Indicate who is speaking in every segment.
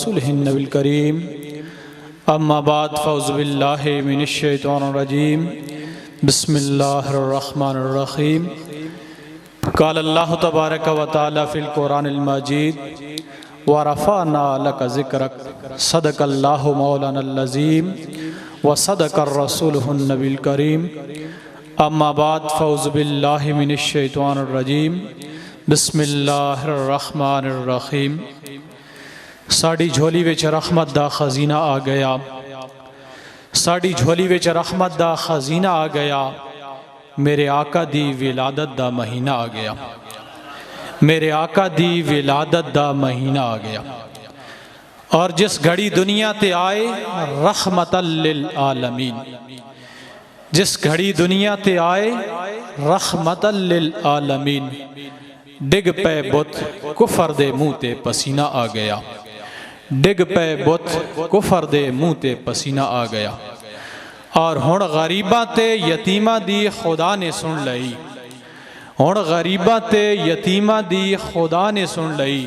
Speaker 1: رسوله النبي الكريم اما بعد فاعوذ بالله من الشيطان الرجيم بسم الله الرحمن الرحيم قال الله تبارك وتعالى في القرآن المجيد ورفعنا لك ذكرك صدق الله مولانا العظيم وصدق الرسول النبي الكريم اما بعد فاعوذ بالله من الشيطان الرجيم بسم الله الرحمن الرحيم ساڑی جھولی وچ رحمت دا خزینہ آ گیا، ساڑی جھولی وچ رحمت دا خزینہ آ گیا، میرے آقا دی ولادت دا مہینہ آ گیا، میرے آقا دی ولادت دا مہینہ آ گیا۔ اور جس گھڑی دنیا تے آئے رحمت للعالمین، جس گھڑی دنیا تے آئے رحمت للعالمین، ڈگ پہ بت کفر دے منہ تے پسینہ آ گیا، ڈگ پہ بت کفر دے منہ تے پسینہ آ گیا۔ اور ہن غریباں تے یتیماں دی خدا نے سن لئی، ہن غریباں تے یتیماں دی خدا نے سن لئی،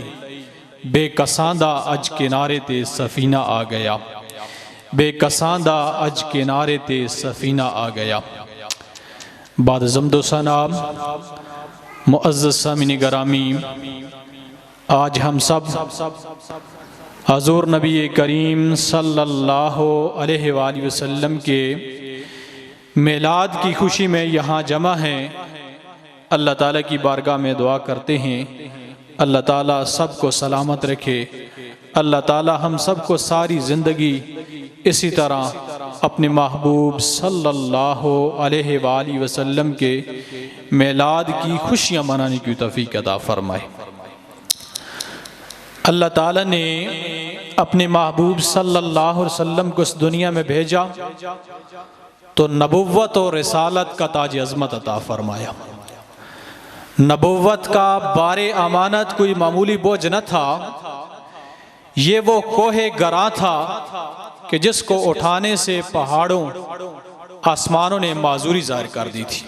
Speaker 1: بے کساں دا اج کنارے تے سفینہ آ گیا، بے کساں دا اج کنارے تے سفینہ آ گیا۔ بعد حمد و ثنا، معزز سامعین گرامی، آج ہم سب حضور نبی کریم صلی اللہ علیہ وآلہ وسلم کے میلاد کی خوشی میں یہاں جمع ہیں۔ اللہ تعالیٰ کی بارگاہ میں دعا کرتے ہیں اللہ تعالیٰ سب کو سلامت رکھے، اللہ تعالیٰ ہم سب کو ساری زندگی اسی طرح اپنے محبوب صلی اللہ علیہ وآلہ وسلم کے میلاد کی خوشیاں منانے کی توفیق عطا فرمائے۔ اللہ تعالیٰ نے اپنے محبوب صلی اللہ علیہ وسلم کو اس دنیا میں بھیجا تو نبوت اور رسالت کا تاج عظمت عطا فرمایا۔ نبوت کا بار امانت کوئی معمولی بوجھ نہ تھا، یہ وہ کوہ گراں تھا کہ جس کو اٹھانے سے پہاڑوں آسمانوں نے معذوری ظاہر کر دی تھی۔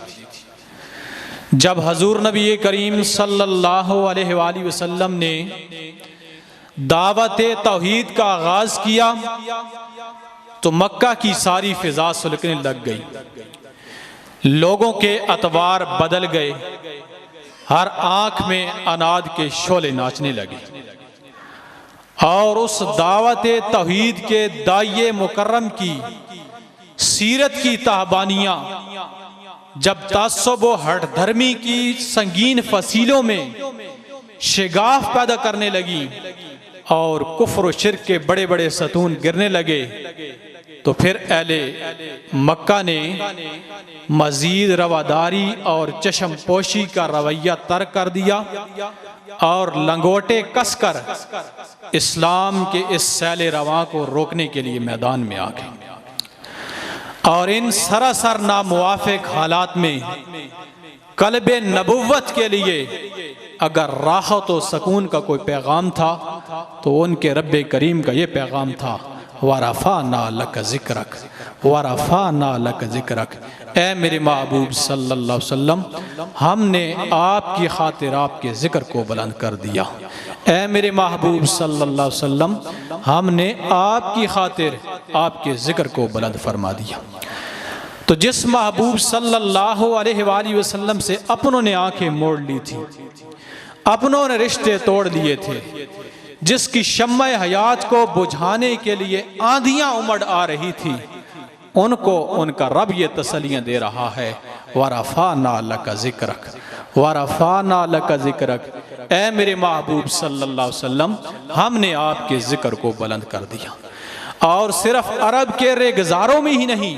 Speaker 1: جب حضور نبی کریم صلی اللہ علیہ وآلہ وسلم نے دعوت توحید کا آغاز کیا تو مکہ کی ساری فضا سلکنے لگ گئی، لوگوں کے اطوار بدل گئے، ہر آنکھ میں اناد کے شعلے ناچنے لگے۔ اور اس دعوت توحید کے داعیے مکرم کی سیرت کی تاہبانیاں جب تعصب و ہٹ دھرمی کی سنگین فصیلوں میں شگاف پیدا کرنے لگی اور کفر و شرک کے بڑے بڑے ستون گرنے لگے، تو پھر اہل مکہ نے مزید رواداری اور چشم پوشی کا رویہ ترک کر دیا اور لنگوٹے کس کر اسلام کے اس سیل رواں کو روکنے کے لیے میدان میں آ گئے۔ اور ان سراسر ناموافق حالات میں قلب نبوت کے لیے اگر راحت و سکون کا کوئی پیغام تھا تو ان کے رب کریم کا یہ پیغام تھا، وَرَفَعْنَا لَكَ ذِكْرَكَ وَرَفَعْنَا لَكَ ذِكْرَكَ، اے میرے محبوب صلی اللہ علیہ وسلم، ہم نے آپ کی خاطر آپ کے ذکر کو بلند کر دیا، اے میرے محبوب صلی اللہ علیہ وسلم، ہم نے آپ کی خاطر آپ کے ذکر کو بلند فرما دیا۔ تو جس محبوب صلی اللہ علیہ وآلہ وسلم سے اپنوں نے آنکھیں موڑ لی تھی، اپنوں نے رشتے توڑ لیے تھے، جس کی شمع حیات کو بجھانے کے لیے آندھیاں امڑ آ رہی تھی، ان کو ان کا رب یہ تسلیاں دے رہا ہے، وَرَفَعْنَا لَكَ ذِكْرَكَ وَرَفَعْنَا لَكَ ذِكْرَكَ، اے میرے محبوب صلی اللہ علیہ وسلم، ہم نے آپ کے ذکر کو بلند کر دیا۔ اور صرف عرب کے ریگزاروں میں ہی نہیں،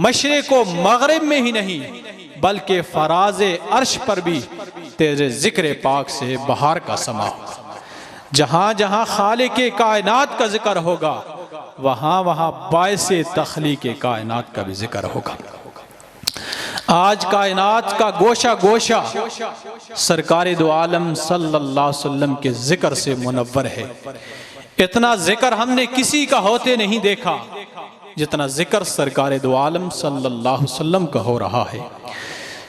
Speaker 1: مشرق و مغرب میں ہی نہیں، بلکہ فراز عرش پر بھی تیرے ذکر پاک سے بہار کا سما ہوگا۔ جہاں جہاں خالق کائنات کا ذکر ہوگا وہاں وہاں باعث تخلیق کائنات کا بھی ذکر ہوگا۔ آج کائنات کا گوشہ گوشہ سرکار دو عالم صلی اللہ علیہ وسلم کے ذکر سے منور ہے۔ اتنا ذکر ہم نے کسی کا ہوتے نہیں دیکھا جتنا ذکر سرکار دو عالم صلی اللہ علیہ وسلم کا ہو رہا ہے۔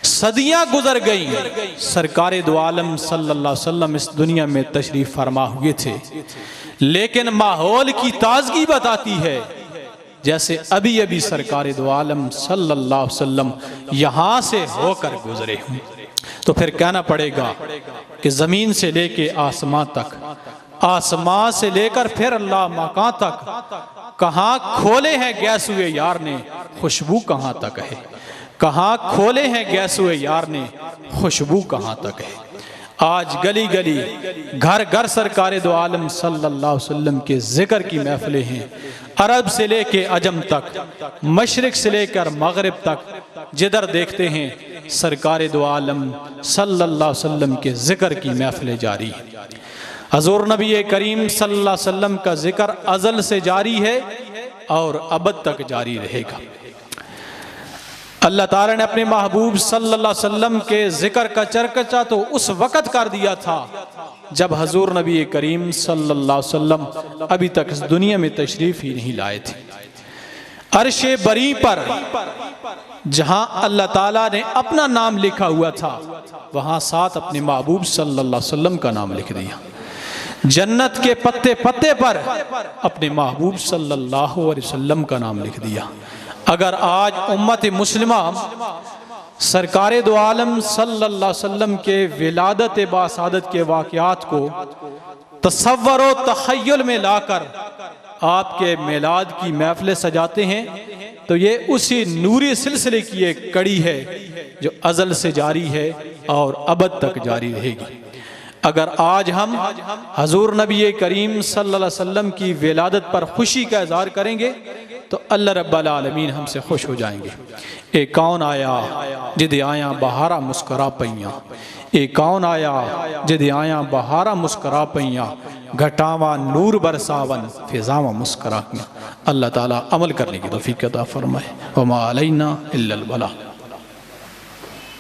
Speaker 1: صدیاں گزر گئیں، سرکار دو عالم صلی اللہ علیہ وسلم اس دنیا میں تشریف فرما ہوئے تھے، لیکن ماحول کی تازگی بتاتی ہے جیسے ابھی ابھی سرکار دو عالم صلی اللہ علیہ وسلم یہاں سے ہو کر گزرے ہوں۔ تو پھر کہنا پڑے گا کہ زمین سے لے کے آسمان تک، آسمان سے لے کر پھر اللہ مکان تک، کہاں کھولے ہیں گیس ہوئے یار نے، خوشبو کہاں تک ہے، کہاں کھولے ہیں گیس ہوئے یار نے، خوشبو کہاں تک ہے۔ آج گلی گلی گھر گھر سرکار دو عالم صلی اللہ علیہ وسلم کے ذکر کی محفلیں ہیں، عرب سے لے کے عجم تک، مشرق سے لے کر مغرب تک، جدھر دیکھتے ہیں سرکار دو عالم صلی اللہ علیہ وسلم کے ذکر کی محفلیں جاری ہیں۔ حضور نبی کریم صلی اللہ علیہ وسلم کا ذکر ازل سے جاری ہے اور ابد تک جاری رہے گا۔ اللہ تعالیٰ نے اپنے محبوب صلی اللہ علیہ وسلم کے ذکر کا چرچا تو اس وقت کر دیا تھا جب حضور نبی کریم صلی اللہ علیہ وسلم ابھی تک اس دنیا میں تشریف ہی نہیں لائے تھے۔ عرش بری پر جہاں اللہ تعالیٰ نے اپنا نام لکھا ہوا تھا، وہاں ساتھ اپنے محبوب صلی اللہ علیہ وسلم کا نام لکھ دیا۔ جنت کے پتے پتے پر اپنے محبوب صلی اللہ علیہ وسلم کا نام لکھ دیا۔ اگر آج امت مسلمہ سرکار دو عالم صلی اللہ علیہ وسلم کے ولادت باسعادت کے واقعات کو تصور و تخیل میں لا کر آپ کے میلاد کی محفلیں سجاتے ہیں تو یہ اسی نوری سلسلے کی ایک کڑی ہے جو ازل سے جاری ہے اور ابد تک جاری رہے گی۔ اگر آج ہم حضور نبی کریم صلی اللہ علیہ وسلم کی ولادت پر خوشی کا اظہار کریں گے تو اللہ رب العالمین ہم سے خوش ہو جائیں گے۔ اے کون آیا جدے آیا بہارا مسکرا پئیاں، اے کون آیا جدے آیا بہارا مسکرا پئیاں، گھٹاواں نور برساون فضاواں مسکرا پئیاں۔ اللہ تعالیٰ عمل کرنے کی توفیق عطا فرمائے۔ وما علینا الا البلاغ۔